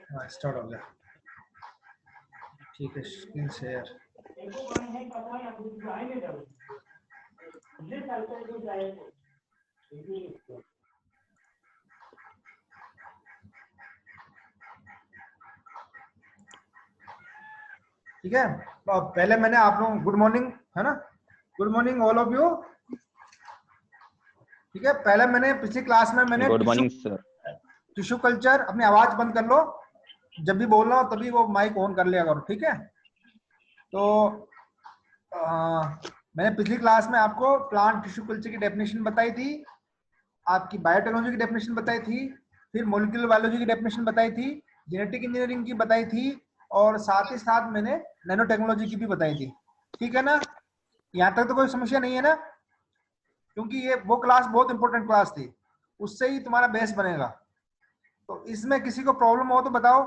हाँ स्टार्ट हो गया। ठीक है, स्क्रीन शेयर। ठीक है, तो पहले मैंने आप लोग गुड मॉर्निंग है ना, good morning all of you. ठीक है, पहले मैंने पिछली क्लास में मैंने good morning sir. Tissue culture, अपनी आवाज बंद कर लो, जब भी बोलना हो तभी वो माइक ऑन कर लिया करो। ठीक है, तो मैंने पिछली क्लास में आपको प्लांट टिश्यू कल्चर की डेफिनेशन बताई थी, आपकी बायोटेक्नोलॉजी की डेफिनेशन बताई थी, फिर मॉलिक्यूलर बायोलॉजी की डेफिनेशन बताई थी, जेनेटिक इंजीनियरिंग की बताई थी, और साथ ही साथ मैंने नैनो टेक्नोलॉजी की भी बताई थी। ठीक है ना, यहाँ तक तो कोई समस्या नहीं है ना, क्योंकि ये वो क्लास बहुत इंपॉर्टेंट क्लास थी, उससे ही तुम्हारा बेस बनेगा। तो इसमें किसी को प्रॉब्लम हो तो बताओ।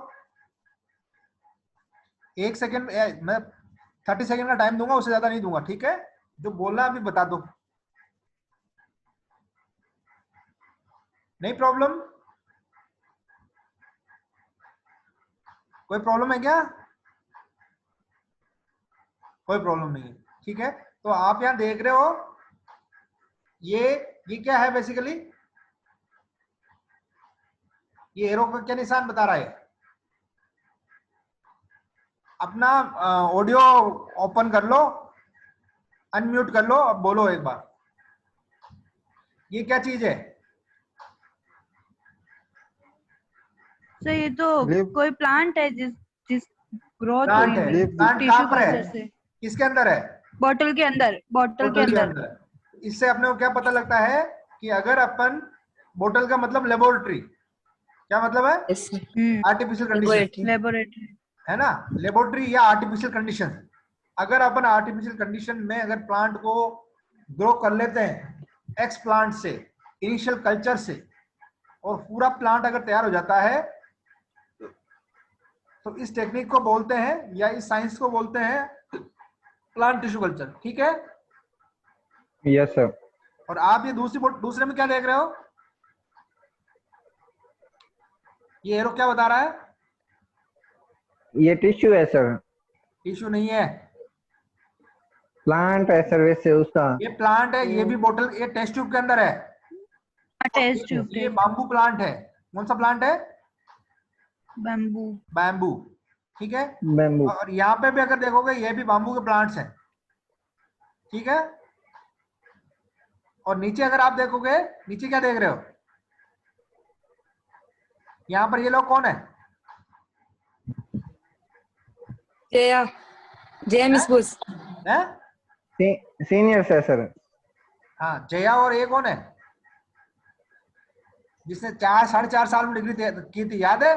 1 सेकेंड, मैं 30 सेकेंड का टाइम दूंगा, उससे ज्यादा नहीं दूंगा। ठीक है, जो बोलना अभी बता दो। नहीं प्रॉब्लम? कोई प्रॉब्लम है क्या? कोई प्रॉब्लम नहीं है। ठीक है, तो आप यहां देख रहे हो, ये क्या है बेसिकली, ये एरो का क्या निशान बता रहा है? अपना ऑडियो ओपन कर लो, अनम्यूट कर लो, अब बोलो एक बार। ये क्या चीज है? सर ये तो कोई प्लांट है जिस ग्रोथ प्लांट हुई है। है प्लांट टिश्यू कहां पर है? कल्चर से। किसके अंदर है? बॉटल के अंदर, बॉटल के अंदर। इससे अपने को क्या पता लगता है कि अगर अपन, बोतल का मतलब लेबोरेटरी, क्या मतलब है? आर्टिफिशियल कंडीशन, लेबोरेटरी है ना, लेबोरेटरी या आर्टिफिशियल कंडीशन। अगर अपन आर्टिफिशियल कंडीशन में अगर प्लांट को ग्रो कर लेते हैं एक्स प्लांट से, इनिशियल कल्चर से, और पूरा प्लांट अगर तैयार हो जाता है, तो इस टेक्निक को बोलते हैं या इस साइंस को बोलते हैं प्लांट टिश्यू कल्चर। ठीक है, यस सर। और आप ये दूसरे में क्या देख रहे हो? ये एरो क्या बता रहा है? ये टिश्यू है सर। टिश्यू नहीं है, प्लांट है सर वैसे उसका। ये प्लांट है, ये भी बोतल, ये टेस्ट ट्यूब के अंदर है। Test tube. ये बाम्बू प्लांट है। कौन सा प्लांट है? बैम्बू। बैम्बू। ठीक है, बैम्बू। और यहाँ पे भी अगर देखोगे ये भी बाम्बू के प्लांट्स हैं। ठीक है, और नीचे अगर आप देखोगे, नीचे क्या देख रहे हो? यहाँ पर ये लोग कौन है? जया, जया मिस बोस है? सीनियर्स है सर। हाँ, जया। और ये कौन है जिसने 4-4.5 साल में डिग्री की थी, याद है?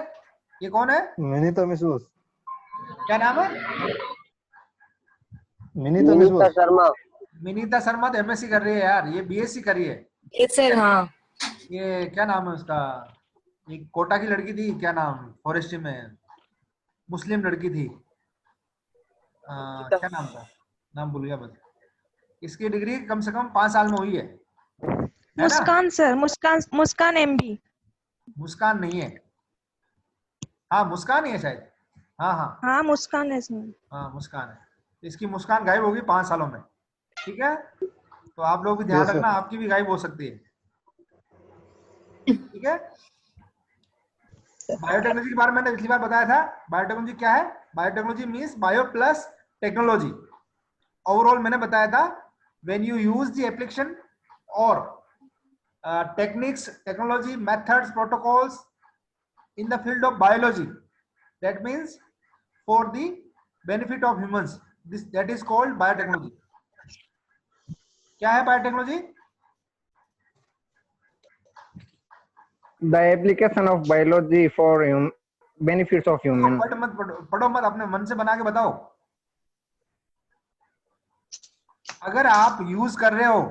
ये कौन है? विनीता मिसबोस। क्या नाम है? विनीता शर्मा। विनीता शर्मा तो एमएससी कर रही है यार, ये बीएससी कर रही है। Yes sir. हाँ, ये क्या नाम है उसका, एक कोटा की लड़की थी, क्या नाम, फॉरेस्ट्री में, मुस्लिम लड़की थी, क्या नाम था, नाम भूल गया बस। इसकी डिग्री कम से कम 5 साल में हुई है ना? मुस्कान सर, मुस्कान एमबी। मुस्कान नहीं है। हाँ मुस्कान ही है शायद। हाँ हाँ हाँ मुस्कान है सर। हाँ, मुस्कान है। इसकी मुस्कान गायब होगी 5 सालों में। ठीक है, तो आप लोग भी ध्यान रखना, आपकी भी गायब हो सकती है। ठीक है, बायोटेक्नोलॉजी के बारे में मैंने पिछली बार बताया था। बायोटेक्नोलॉजी क्या है? Biotechnology means bio plus technology. Overall मैंने बताया था, when you use the application और techniques, technology, methods, protocols in the field of biology, that means for the benefit of humans, that is called biotechnology. क्या है biotechnology? The application of biology for benefits of human. पढ़ो मत, अपने मन से बना के बताओ। अगर आप यूज कर रहे हो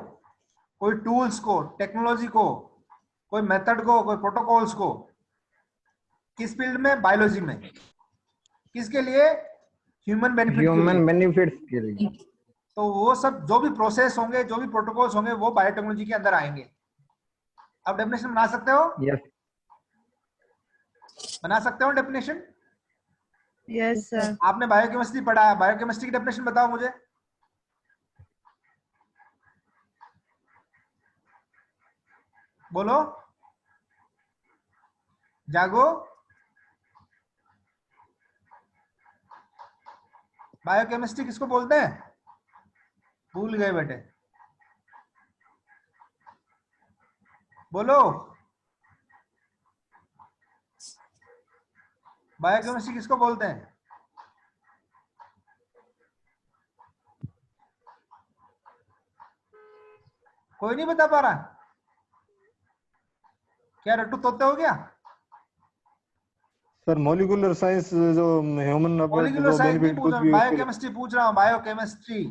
कोई टूल्स को, टेक्नोलॉजी को, कोई मेथड को, कोई प्रोटोकॉल्स को, किस फील्ड में? बायोलॉजी में। किसके लिए? ह्यूमन बेनिफिट्स के लिए। तो वो सब जो भी प्रोसेस होंगे, जो भी प्रोटोकॉल्स होंगे, वो बायोटेक्नोलॉजी के अंदर आएंगे। अब डेफिनेशन बना सकते हो? यस बना सकते हो डेफिनेशन? Yes sir. आपने बायोकेमिस्ट्री पढ़ा है, बायोकेमिस्ट्री की डेफिनेशन बताओ मुझे। बोलो, जागो। बायोकेमिस्ट्री किसको बोलते हैं? भूल गए बेटे, बोलो। बायोकेमिस्ट्री किसको बोलते हैं? कोई नहीं बता पा रहा? क्या रट्टू तोते हो गया? सर मॉलिक्यूलर साइंस जो ह्यूमन मॉलिक्यूलर जो साइंस नहीं बेनिफिट पूछ कुछ रहा, भी उसके लिए। बायोकेमिस्ट्री पूछ रहा हूँ, बायोकेमिस्ट्री।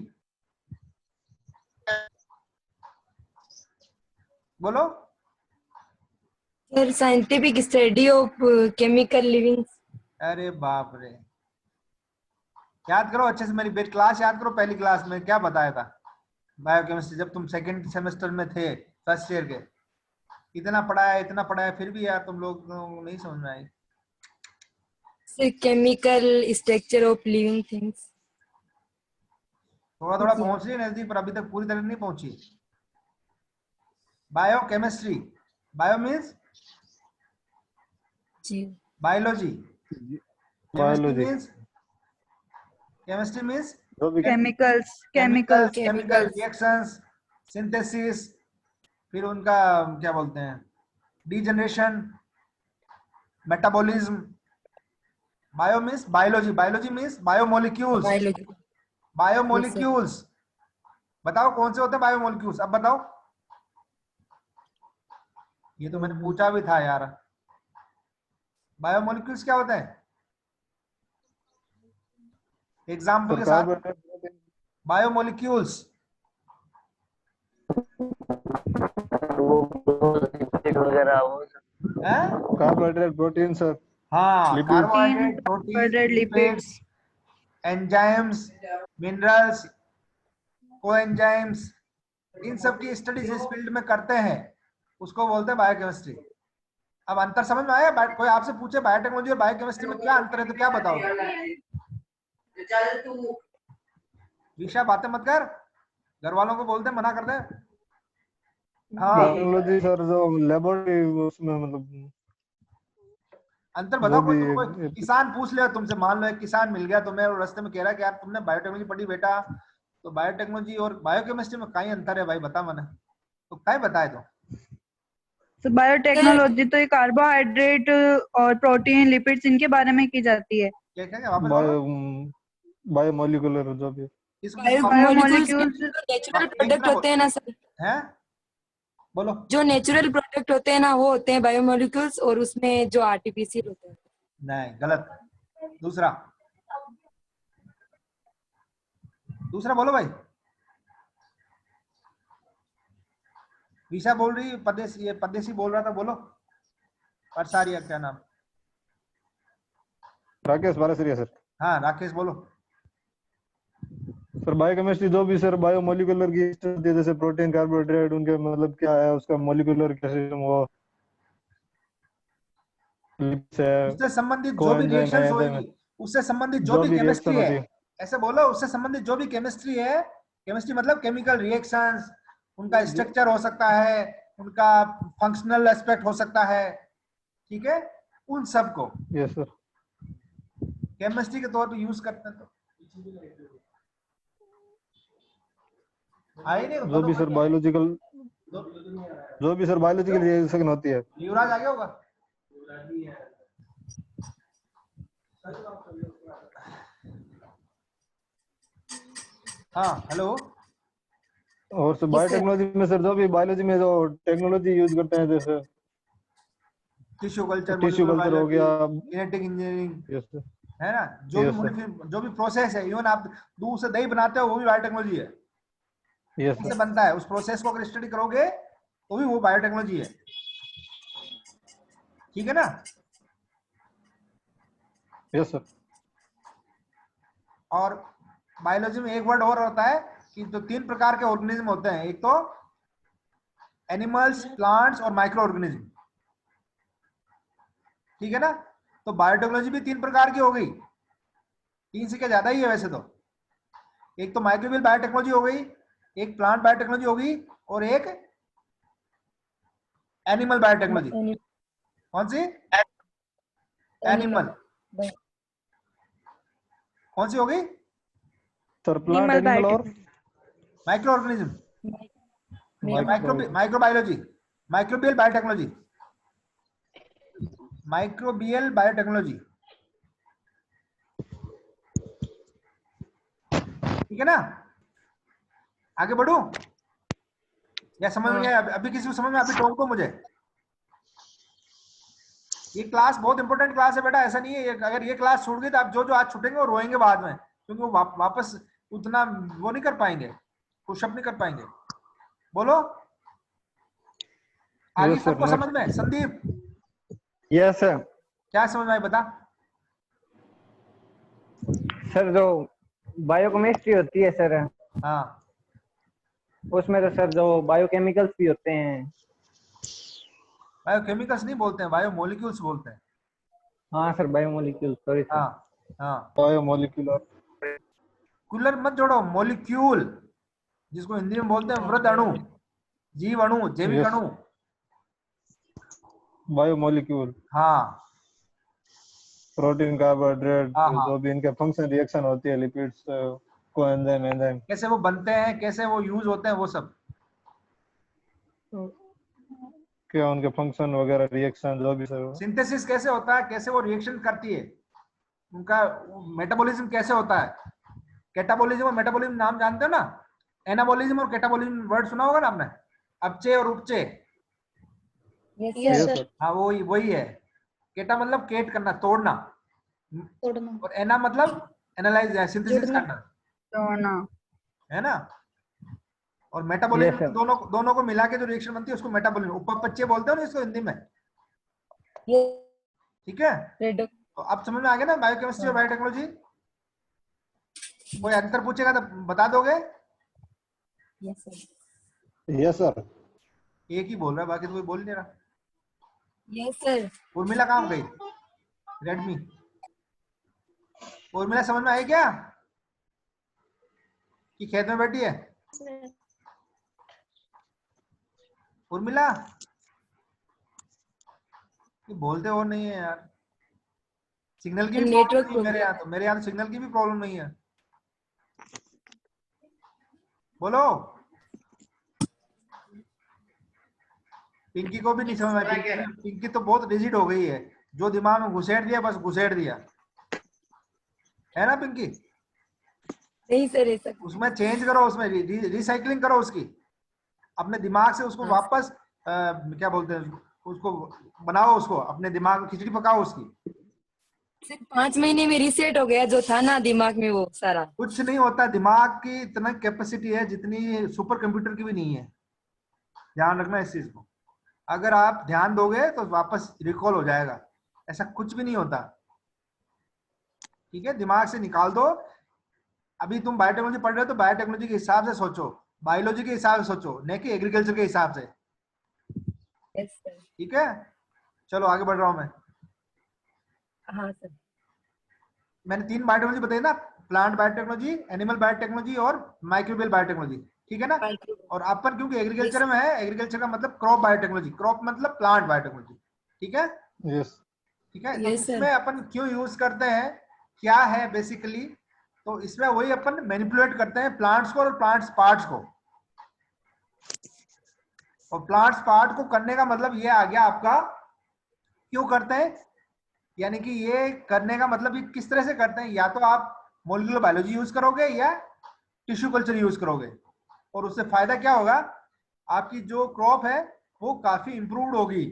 बोलो। Sir scientific study of chemical living. अरे बाप रे, याद करो अच्छे से, मेरी क्लास याद करो, पहली क्लास में क्या बताया था बायोकेमिस्ट्री, जब तुम सेकंड सेमेस्टर में थे, फर्स्ट ईयर के। इतना पढ़ा है, फिर भी यार तुम लोग को नहीं समझ में आई। Chemical structure of living things. थोड़ा थोड़ा पहुंच रही है नजदीक, पर अभी तक पूरी तरह नहीं पहुंची। बायोकेमिस्ट्री, बायो मीन्स जी। बायोलॉजी, बायोलॉजी केमिस्ट्री मीन्स जो भी chemicals chemicals chemical reactions, synthesis, फिर उनका क्या बोलते हैं, degeneration, metabolism. Bio means biology, biology means biomolecules, biology. Biomolecules. बताओ कौन से होते हैं बायोमोलिक्यूल्स, अब बताओ। ये तो मैंने पूछा भी था यार, बायोमोलिक्यूल्स क्या होते हैं? एग्जाम्पल के साथ, बायोमोलिक्यूल्स। Carbohydrate protein sir. हाँ, Lipids. Carbohydrate, protein, carbohydrate, lipids, lipids, enzymes, minerals, coenzymes, इन सब की स्टडी जिस फील्ड में करते हैं उसको बोलते हैं बायोकेमिस्ट्री। अब अंतर समझ में आया? कोई आपसे पूछे बायोटेक्नोलॉजी और बायोकेमिस्ट्री में क्या अंतर है तो क्या बताओगे? विषय बातें मत कर, घर वालों को बोलते मना कर दे। हाँ, बायोलॉजी सर जो लेबोरेटरी उसमें मतलब अंतर बताओ। जो भी कोई किसान पूछ ले तुमसे, मान लो एक किसान मिल गया तुम्हें और रास्ते में कह रहा है कि यार तुमने बायोटेक्नोलॉजी पढ़ी बेटा, तो बायोटेक्नोलॉजी और बायोकेमिस्ट्री में क्या अंतर है भाई, बता मैंने तो क्या बताए तो। तो बायोटेक्नोलॉजी तो ये कार्बोहाइड्रेट और प्रोटीन, लिपिड्स इनके बारे में की जाती है। क्या क्या वापस बोलो। बायोमोलिकुलर जो भी बायोमोलिक्यूल्स नेचुरल प्रोडक्ट होते हैं ना सर, हैं, बोलो। जो नेचुरल प्रोडक्ट होते हैं ना वो होते हैं बायोमोलिक्यूल्स, और उसमें जो आर्टिफिशियल होते हैं। नहीं, गलत। दूसरा बोलो भाई। विशा बोल रही, परदेसी, ये परदेसी बोल रहा था, बोलो। परसारिया क्या नाम? राकेश बारासरिया सर। हाँ राकेश बोलो। सर बायोकेमिस्ट्री जो भी सर बायोमोलिकुलर की स्टडी, जैसे प्रोटीन, कार्बोहाइड्रेट, उनके मतलब क्या है, उसका मोलिकुलर क्या सिस्टम हो, उससे संबंधित जो भी रिएक्शंस होगी, उससे संबंधित जो भी केमिस्ट्री है, ऐसे बोलो, उससे संबंधित जो भी केमिस्ट्री है, केमिस्ट्री मतलब केमिकल रिएक्शंस, उनका स्ट्रक्चर हो सकता है, उनका फंक्शनल एस्पेक्ट हो सकता है, ठीक है, उन सब को यस सर केमिस्ट्री के तौर पे यूज करते हैं। तो आई नहीं जो भी सर बायोलॉजिकल रिएक्शन होती है। युवराज आ गया होगा। हाँ हेलो। और सर बायोटेक्नोलॉजी में सर जो भी बायोलॉजी में जो टेक्नोलॉजी यूज करते हैं, जैसे टिश्यू कल्चर हो गया, जेनेटिक इंजीनियरिंग, यस सर, है ना, जो भी प्रोसेस है, इवन आप दूध से दही बनाते हो वो भी बायोटेक्नोलॉजी है। यस कैसे सर, बनता है, उस प्रोसेस को अगर स्टडी करोगे तो भी वो बायोटेक्नोलॉजी है, ठीक है ना। Yes sir. और बायोलॉजी में एक वर्ड और होता है कि जो 3 प्रकार के ऑर्गेनिज्म होते हैं, एक तो एनिमल्स, प्लांट्स और माइक्रो ऑर्गेनिज्म, ठीक है ना। तो बायोटेक्नोलॉजी भी 3 प्रकार की हो गई, 3 से क्या ज्यादा ही है वैसे तो। एक तो माइक्रोबियल बायोटेक्नोलॉजी हो गई, एक प्लांट बायोटेक्नोलॉजी हो गई, और एक एनिमल बायोटेक्नोलॉजी। कौन सी? एनिमल। कौन सी हो गई? सर प्लांट Animal एनिमल और माइक्रो ऑर्गेनिज्म या microbiology, microbial biotechnology, microbial biotechnology. ठीक है ना? आगे बढ़ू या समझ में आया? अभी किसी को समझ में? अभी टोक दो मुझे। ये क्लास बहुत इंपॉर्टेंट क्लास है बेटा, ऐसा नहीं है अगर ये क्लास छूट गई तो आप जो जो आज छूटेंगे वो रोएंगे बाद में, क्योंकि वो वापस उतना वो नहीं कर पाएंगे, पुशअप नहीं कर पाएंगे। बोलो आगे Yes, sir. सबको Next. समझ में? Sandeep yes sir. क्या समझ में आया बता? सर जो बायोकेमिस्ट्री होती है सर, हाँ उसमें तो सर जो बायोकेमिकल्स भी होते हैं। बायोकेमिकल्स नहीं बोलते हैं, बायोमोलिक्यूल्स बोलते हैं। हाँ सर, बायोमोलिक्यूल्स, सॉरी सर। हाँ हाँ, बायोमोलिकुलर। कूलर मत जोड़ो, मोलिक्यूल जिसको हिंदी में बोलते हैं मृद अणु, जीव अणु, जैविक Yes. अणु। बायोमोलिक्यूल, हाँ प्रोटीन, कार्बोहाइड्रेट, हाँ हाँ, जो भी इनके फंक्शन रिएक्शन होती है, लिपिड्स, कोएंजाइम, एंजाइम, कैसे वो बनते हैं, कैसे वो यूज होते हैं, वो सब। क्या उनके फंक्शन वगैरह, रिएक्शन जो भी सर। सिंथेसिस कैसे होता है, कैसे वो रिएक्शन करती है, उनका मेटाबॉलिज्म कैसे होता है। कैटाबॉलिज्म और मेटाबॉलिज्म नाम जानते हो ना? एनाबॉलिज्म और कैटाबॉलिज्म वर्ड सुना होगा ना आपने, अपचय और उपचय। Yes, sir. हाँ वही है। केटा मतलब केट करना, तोड़ना, और एना मतलब एनालाइज या सिंथेसिस करना, जोड़ना। है ना? और Yes, मेटाबॉलिज्म sir. दोनों को मिला के जो रिएक्शन बनती है उसको मेटाबॉलिज्म, उपपचय बोलते हो ना इसको हिंदी में। ठीक है, तो अब समझ में आ गया ना बायोकेमिस्ट्री और बायोटेक्नोलॉजी? कोई अंतर पूछेगा तो बता दोगे? Yes, sir. एक ही बोल रहा है, बाकी तो कोई बोल नहीं रहा। Yes sir. उर्मिला कहाँ गई? रेडमी। उर्मिला समझ में आई क्या कि खेत में बैठी है? उर्मिला ये बोलते हो नहीं है यार, सिग्नल की भी नेटवर्क प्रॉब्लम नहीं है मेरे यहाँ तो सिग्नल की भी प्रॉब्लम नहीं है। बोलो। पिंकी को भी नहीं समझ में आई। पिंकी तो बहुत रिजिड हो गई है, जो दिमाग में घुसेड़ दिया बस घुसेड़ दिया, है ना पिंकी? नहीं सर ऐसा उसमें चेंज करो, उसमें रिसाइकलिंग करो उसकी, अपने दिमाग से उसको वापस क्या बोलते हैं उसको, बनाओ उसको, अपने दिमाग में खिचड़ी पकाओ उसकी। सिर्फ 5 महीने में रीसेट हो गया जो था ना दिमाग में वो सारा। कुछ नहीं होता, दिमाग की इतना कैपेसिटी है जितनी सुपर कंप्यूटर की भी नहीं है, ध्यान रखना इस चीज को। अगर आप ध्यान दोगे तो वापस रिकॉल हो जाएगा, ऐसा कुछ भी नहीं होता। ठीक है, दिमाग से निकाल दो। अभी तुम बायोटेक्नोलॉजी पढ़ रहे हो तो बायोटेक्नोलॉजी के हिसाब से सोचो, बायोलॉजी के हिसाब से सोचो, न कि एग्रीकल्चर के हिसाब से। Yes sir. ठीक है, चलो आगे बढ़ रहा हूं मैं। हाँ सर। मैंने 3 बायोटेक्नोलॉजी बताई ना, प्लांट बायोटेक्नोलॉजी, एनिमल बायोटेक्नोलॉजी और माइक्रोबियल बायोटेक्नोलॉजी। ठीक है ना? और अपन क्योंकि एग्रीकल्चर में है, एग्रीकल्चर का मतलब क्रॉप बायोटेक्नोलॉजी, क्रॉप मतलब प्लांट बायोटेक्नोलॉजी। ठीक है? Yes. ठीक है, तो Yes, sir. इसमें अपन क्यों यूज करते हैं, क्या है बेसिकली, तो इसमें वही अपन मैनिपुलेट करते हैं प्लांट्स को और प्लांट्स पार्ट्स को। और प्लांट्स पार्ट को करने का मतलब ये आ गया आपका, क्यों करते हैं, यानी कि ये करने का मतलब ये किस तरह से करते हैं, या तो आप मॉलिक्यूलर बायोलॉजी यूज करोगे या टिश्यू कल्चर यूज करोगे, और उससे फायदा क्या होगा, आपकी जो क्रॉप है वो काफी इंप्रूव्ड होगी,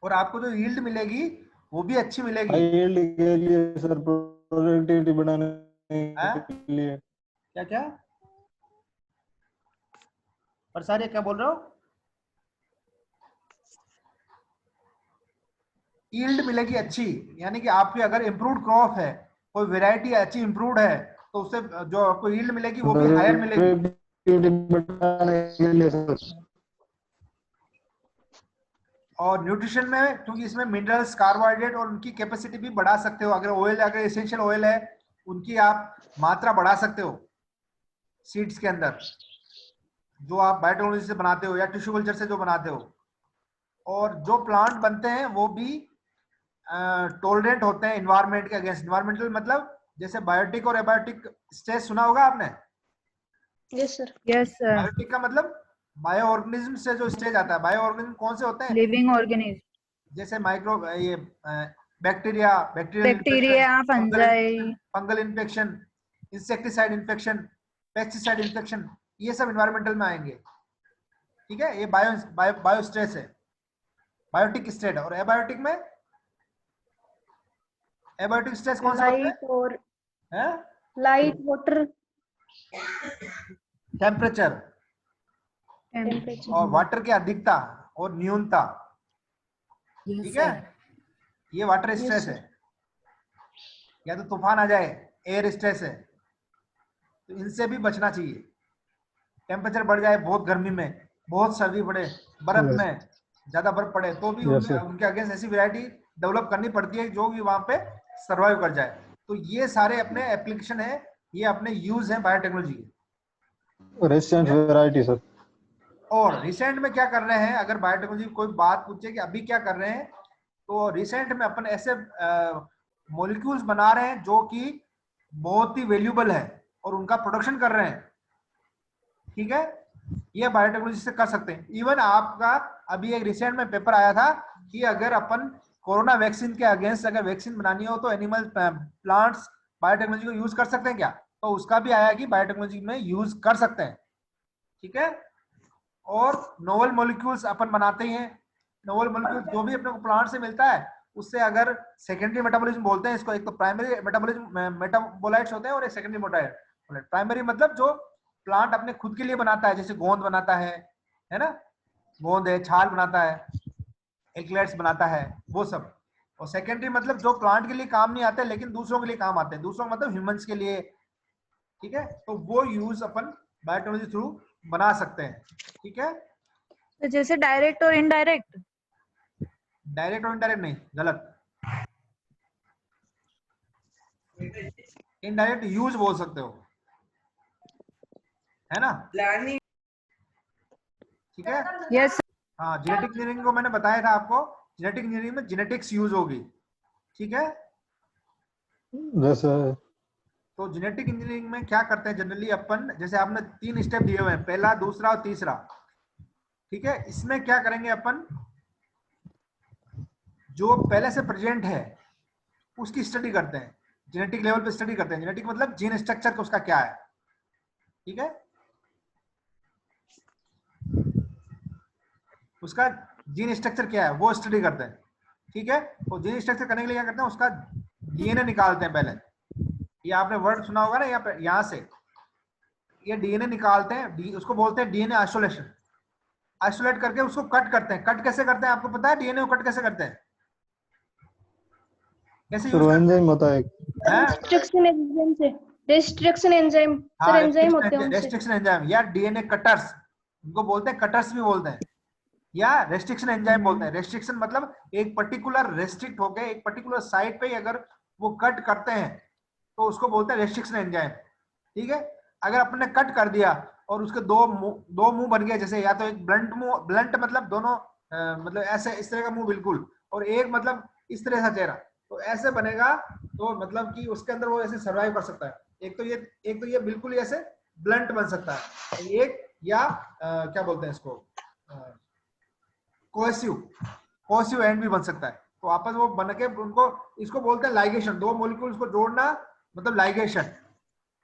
और आपको जो यील्ड मिलेगी वो भी अच्छी मिलेगी। हाई यील्ड के लिए सर, प्रोडक्टिविटी बढ़ाने के लिए। क्या क्या और सारे क्या बोल रहे हो? यील्ड मिलेगी अच्छी, यानी कि आपकी अगर इंप्रूव्ड क्रॉप है, कोई वैरायटी अच्छी इंप्रूव्ड है, तो उससे जो आपको यील्ड मिलेगी वो भी हायर मिलेगी। बढ़ाने के लिए सर। और न्यूट्रिशन में क्योंकि इसमें मिनरल्स, कार्बोहाइड्रेट और उनकी कैपेसिटी भी बढ़ा सकते हो। अगर ऑयल, अगर एसेंशियल ऑयल है उनकी आप मात्रा बढ़ा सकते हो सीड्स के अंदर, जो आप बायोटेक्नोलॉजी से बनाते हो या टिश्यू कल्चर से जो बनाते हो। और जो प्लांट बनते हैं वो भी टॉलरेंट होते हैं एनवायरनमेंट के अगेंस्ट। एनवायरमेंटल मतलब जैसे बायोटिक और एबायोटिक स्टेज सुना होगा आपने। Yes sir. Yes sir. Biotic का मतलब बायो ऑर्गेनिज्म से जो स्टेज आता है। बायो ऑर्गेनिज्म कौन से होते हैं? लिविंग ऑर्गेनिज्म, जैसे माइक्रो, ये bacteria, bacterial bacteria, fungi. Fungal infection, insecticide infection, pesticide infection, ये सब एनवायरमेंटल में आएंगे। ठीक है, ये बायो स्ट्रेस है, बायोटिक स्टेट। और एबायोटिक में, एबायोटिक स्ट्रेस कौन सा होता लाइट और है? Light water temperature temperature. और वाटर की अधिकता और न्यूनता। Yes, ठीक है, ये वाटर स्ट्रेस है। या तो तूफान आ जाए, एयर स्ट्रेस है, तो इनसे भी बचना चाहिए। टेम्परेचर बढ़ जाए, बहुत गर्मी में, बहुत सर्दी पड़े, बर्फ Yes. में ज्यादा बर्फ पड़े, तो भी Yes, sir. उनके अगेंस्ट ऐसी वैरायटी डेवलप करनी पड़ती है जो भी वहां पे सरवाइव कर जाए। तो ये सारे अपने एप्लीकेशन है, ये अपने यूज है बायोटेक्नोलॉजी के। Resistant variety sir. और रिसेंट में क्या कर रहे हैं, अगर बायोटेक्नोलॉजी कोई बात पूछे कि अभी क्या कर रहे हैं, तो रिसेंट में अपन ऐसे मॉलिक्यूल्स बना रहे हैं जो कि बहुत ही वैल्यूबल है और उनका प्रोडक्शन कर रहे हैं। ठीक है, ये बायोटेक्नोलॉजी से कर सकते हैं। इवन आपका अभी एक रिसेंट में पेपर आया था कि अगर अपन कोरोना वैक्सीन के अगेंस्ट अगर वैक्सीन बनानी हो तो एनिमल प्लांट्स बायोटेक्नोलॉजी को यूज कर सकते हैं क्या, तो उसका भी आया कि बायोटेक्नोलॉजी में यूज कर सकते हैं। ठीक है, और नोवल मॉलिक्यूल्स अपन बनाते हैं। नोवल मॉलिक्यूल्स जो भी अपने को प्लांट से मिलता है उससे अगर सेकेंडरी मेटाबॉलिज्म बोलते हैं इसको, एक तो प्राइमरी मेटाबॉलिज्म मेटाबोलाइट्स होते हैं और एक सेकेंडरी मेटाबोलाइट। प्राइमरी मतलब जो प्लांट अपने खुद के लिए बनाता है, जैसे गोंद बनाता है ना, गोंद है, छाल बनाता है, एग्लेट्स बनाता है, वो सब। और सेकेंडरी मतलब जो प्लांट के लिए काम नहीं आते लेकिन दूसरों के लिए काम आते हैं, दूसरों मतलब ह्यूमंस के लिए। ठीक है, तो वो यूज अपन बायोटेक्नोलॉजी थ्रू बना सकते हैं। ठीक है, तो जैसे डायरेक्ट और इनडायरेक्ट। डायरेक्ट और इनडायरेक्ट नहीं, गलत। इनडायरेक्ट यूज बोल सकते हो, है ना। ठीक है, यस। हाँ, जेनेटिक इंजीनियरिंग को मैंने बताया था आपको, जेनेटिक इंजीनियरिंग में जेनेटिक्स यूज होगी। ठीक है, जैसे तो जेनेटिक इंजीनियरिंग में क्या करते हैं जनरली अपन, जैसे आपने 3 स्टेप दिए हुए हैं, पहला, दूसरा और तीसरा। ठीक है, इसमें क्या करेंगे अपन, जो पहले से प्रेजेंट है उसकी स्टडी करते हैं, जेनेटिक लेवल पे स्टडी करते हैं। जेनेटिक मतलब जीन स्ट्रक्चर उसका क्या है। ठीक है, उसका जीन स्ट्रक्चर क्या है वो स्टडी करते हैं। ठीक है, तो जीन स्ट्रक्चर करने के लिए क्या करते हैं, उसका डीएनए निकालते हैं पहले। ये आपने वर्ड सुना होगा ना, यहाँ से ये डीएनए निकालते हैं, उसको बोलते हैं डीएनए आइसोलेशन। आइसोलेट करके उसको कट करते हैं। कट कैसे करते हैं आपको पता है, डीएनए को कट कैसे करते हैं, कैसे यूज करते एंजाइम होता है। हैं? रिस्ट्रिक्शन एंजाइम से, रिस्ट्रिक्शन एंजाइम सर, एंजाइम होते हैं उनसे। रेस्ट्रिक्शन एंजाइम या डीएनए कटर्स, उनको बोलते हैं, कटर्स भी बोलते हैं, या रेस्ट्रिक्शन एंजाइम बोलते हैं। रेस्ट्रिक्शन मतलब एक पर्टिकुलर रेस्ट्रिक्ट होके एक पर्टिकुलर साइट पे अगर वो कट करते हैं तो उसको बोलते हैं रेस्ट्रिक्शन एंजाइम। ठीक है, अगर अपन ने कट कर दिया और उसके दो मुंह बन गए, जैसे या तो एक ब्लंट मुंह, ब्लंट मतलब दोनों मतलब ऐसे इस तरह का मुंह बिल्कुल, और एक मतलब इस तरह का चेहरा, तो ऐसे बनेगा, तो मतलब कि उसके अंदर वो ऐसे सर्वाइव कर सकता है। एक तो ये बिल्कुल ऐसे ब्लंट बन सकता है, एक या क्या बोलते हैं इसको, कोहेसिव एंड भी बन सकता है। तो आपस वो बन के उनको, इसको बोलते हैं लाइगेशन। दो मॉलिक्यूल्स को जोड़ना मतलब लाइगेशन।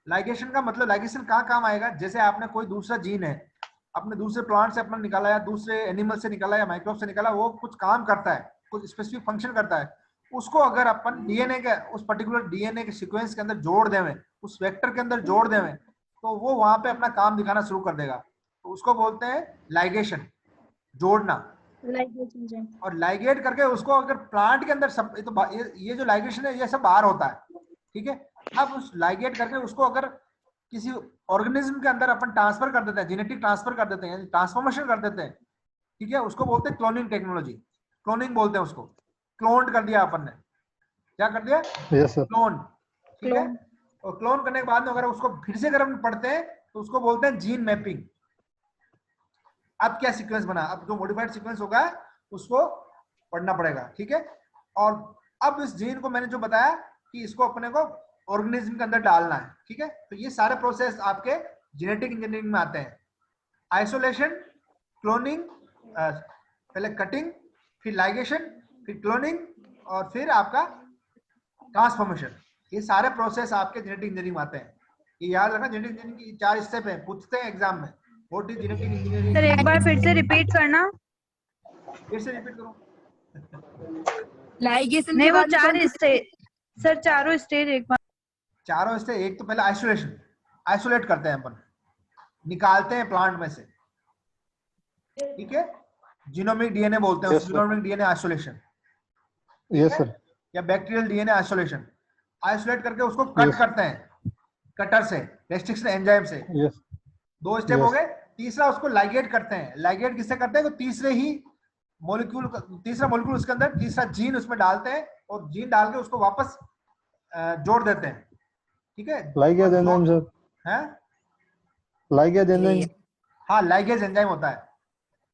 लाइगेशन का मतलब, लाइगेशन कहाँ काम आएगा, जैसे आपने कोई दूसरा जीन है, अपने दूसरे प्लांट से अपना निकाला या दूसरे एनिमल से निकाला या माइक्रोब से निकाला, वो कुछ काम करता है, कुछ स्पेसिफिक फंक्शन करता है, उसको अगर अपन डीएनए के उस पर्टिकुलर डीएनए के सीक्वेंस के अंदर जोड़ देवें, उस वेक्टर के अंदर जोड़ देवें, तो वो वहां पे अपना काम दिखाना शुरू कर देगा। तो उसको बोलते हैं लाइगेशन, जोड़ना। और लाइगेट करके उसको अगर प्लांट के अंदर सब, तो ये जो लाइगेशन है ये सब बाहर होता है। ठीक है, अब उस लाइगेट करके उसको अगर किसी ऑर्गेनिज्म के अंदर अपन ट्रांसफर कर देते हैं, जेनेटिक ट्रांसफर कर देते हैं, ट्रांसफॉर्मेशन कर देते हैं। ठीक है, उसको बोलते हैं क्लोनिंग टेक्नोलॉजी। क्लोनिंग बोलते हैं उसको। क्लोन कर दिया अपन ने, क्या कर दिया? Yes sir. क्लोन, ठीक है। Clone. और क्लोन करने के बाद में अगर उसको फिर से अगर हम पढ़ते हैं तो उसको बोलते हैं जीन मैपिंग। अब क्या सीक्वेंस बना, अब जो मॉडिफाइड सीक्वेंस होगा उसको पढ़ना पड़ेगा, ठीक है। और अब इस जीन को मैंने जो बताया कि इसको अपने को ऑर्गेनिज्म के अंदर डालना है, ठीक है। तो ये सारे प्रोसेस आपके जेनेटिक इंजीनियरिंग में आते हैं। आइसोलेशन, क्लोनिंग, पहले कटिंग, फिर लाइगेशन, फिर क्लोनिंग और फिर आपका ट्रांसफॉर्मेशन। ये सारे प्रोसेस आपके जेनेटिक इंजीनियरिंग में आते हैं। ये याद रखना, जेनेटिक इंजीनियरिंग की 4 स्टेप है, पूछते हैं एग्जाम में। What is genetic engineering? Sir एक बार फिर से रिपीट करना। फिर से रिपीट करो। लाइगेशन नहीं के वो बाद में 4 स्टेज, सर चारों स्टेज एक बार। चारों स्टेप, एक तो पहले आइसोलेशन, आइसोलेट करते हैं अपन, निकालते हैं प्लांट में से, ठीक है। जीनोमिक डीएनए बोलते हैं Yes, उसको, sir. Genomic DNA isolation, yes sir. या बैक्टीरियल डीएनए आइसोलेशन। आइसोलेट करके उसको कट Yes. करते हैं कटर से, रेस्ट्रिक्शन एंजाइम से। यस 2 स्टेप हो Yes. गए। तीसरा उसको लाइगेट करते हैं। लाइगेट किससे करते हैं? तो तीसरे ही मॉलिक्यूल, तीसरा मॉलिक्यूल उसके अंदर, तीसरा जीन उसमें डालते हैं और जीन डाल के उसको वापस जोड़ देते हैं, ठीक है। Ligase enzyme sir. है, लाइगेज एंजाइम। हाँ लाइगेज एंजाइम होता है,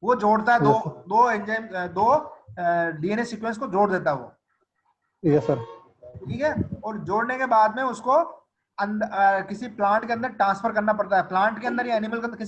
वो जोड़ता है। Yes, sir. दो एंजाइम, दो डीएनए सीक्वेंस को जोड़ देता है वो, यस सर। ठीक है। और जोड़ने के बाद में उसको किसी प्लांट के अंदर ट्रांसफर करना पड़ता है। प्लांट के अंदर या एनिमल के अंदर